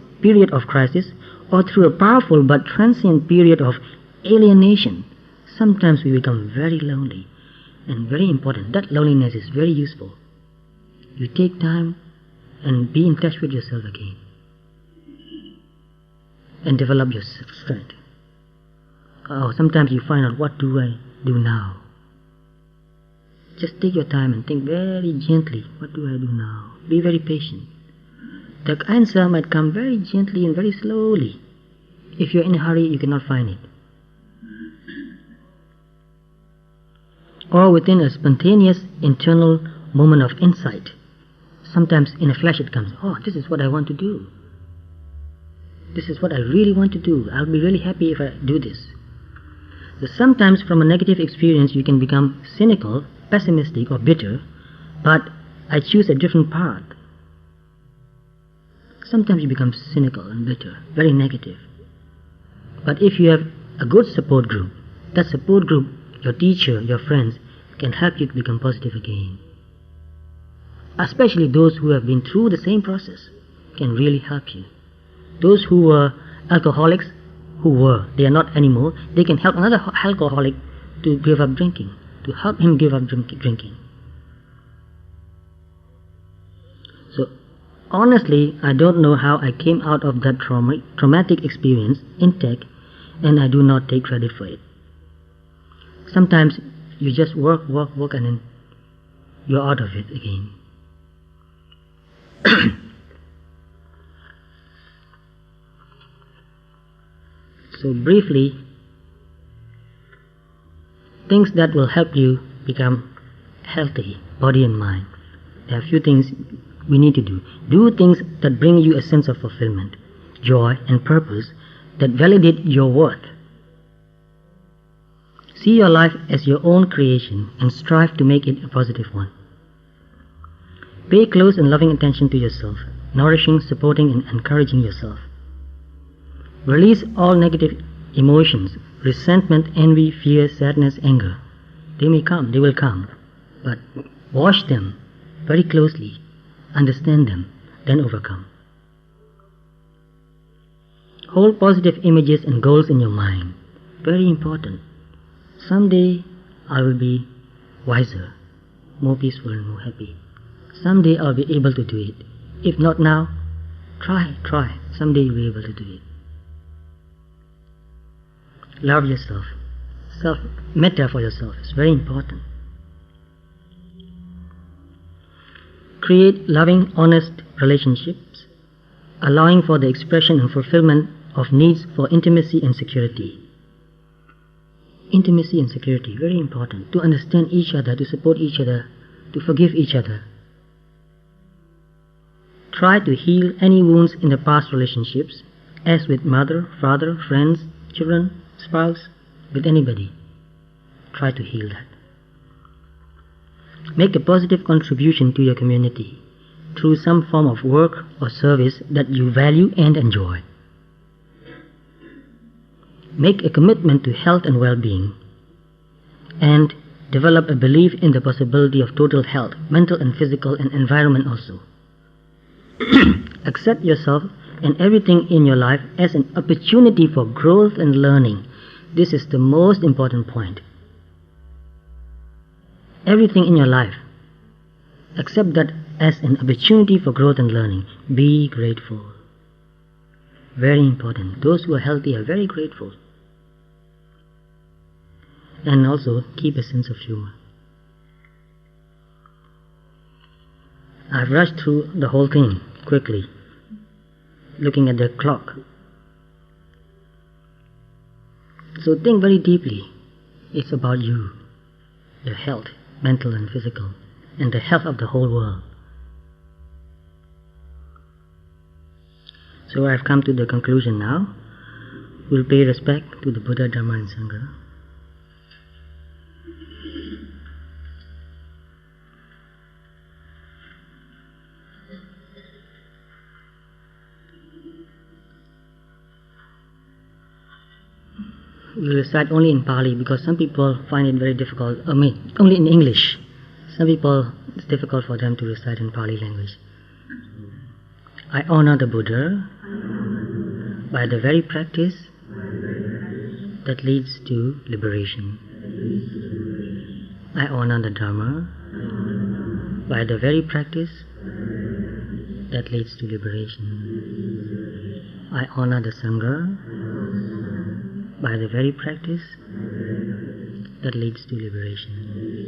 or through a powerful but transient period of alienation. Sometimes we become very lonely, and very important. That loneliness is very useful. You take time and be in touch with yourself again, and develop your strength. Oh, sometimes you find out, what do I do now? Just take your time and think very gently, what do I do now? Be very patient. The answer might come very gently and very slowly. If you're in a hurry, you cannot find it. Or within a spontaneous internal moment of insight. Sometimes in a flash it comes, oh, this is what I want to do. This is what I really want to do. I'll be really happy if I do this. So sometimes from a negative experience you can become cynical, pessimistic or bitter, but I choose a different path. Sometimes you become cynical and bitter, very negative. But if you have a good support group, that support group, your teacher, your friends, can help you to become positive again. Especially those who have been through the same process can really help you. Those who were alcoholics, they are not anymore, they can help another alcoholic to give up drinking, to help him give up drinking. So honestly, I don't know how I came out of that traumatic experience intact, and I do not take credit for it. Sometimes you just work, and then you're out of it again. So briefly, things that will help you become healthy body and mind, there are a few things we need to do. Do things that bring you a sense of fulfillment, joy and purpose that validate your worth. See your life as your own creation and strive to make it a positive one. Pay close and loving attention to yourself, nourishing, supporting and encouraging yourself. Release all negative emotions, resentment, envy, fear, sadness, anger. They may come, they will come, but watch them very closely, understand them, then overcome. Hold positive images and goals in your mind. Very important. Someday I will be wiser, more peaceful and more happy. Someday I'll be able to do it. If not now, try. Someday you'll be able to do it. Love yourself. Metta for yourself is very important. Create loving, honest relationships, allowing for the expression and fulfillment of needs for intimacy and security. Intimacy and security, very important. To understand each other, to support each other, to forgive each other. Try to heal any wounds in the past relationships, as with mother, father, friends, children, spouse, with anybody. Try to heal that. Make a positive contribution to your community through some form of work or service that you value and enjoy. Make a commitment to health and well-being, and develop a belief in the possibility of total health, mental and physical, and environment also. Accept yourself and everything in your life as an opportunity for growth and learning. This is the most important point. Everything in your life, accept that as an opportunity for growth and learning. Be grateful. Very important. Those who are healthy are very grateful. And also keep a sense of humor. I've rushed through the whole thing quickly, looking at the clock. So think very deeply. It's about you, your health, mental and physical, and the health of the whole world. So I've come to the conclusion now. We'll pay respect to the Buddha, Dhamma and Sangha. We'll recite only in Pali because some people find it very difficult. Only in English. Some people, it's difficult for them to recite in Pali language. I honor the Buddha by the very practice that leads to liberation. I honor the Dhamma by the very practice that leads to liberation. I honor the Sangha by the very practice that leads to liberation.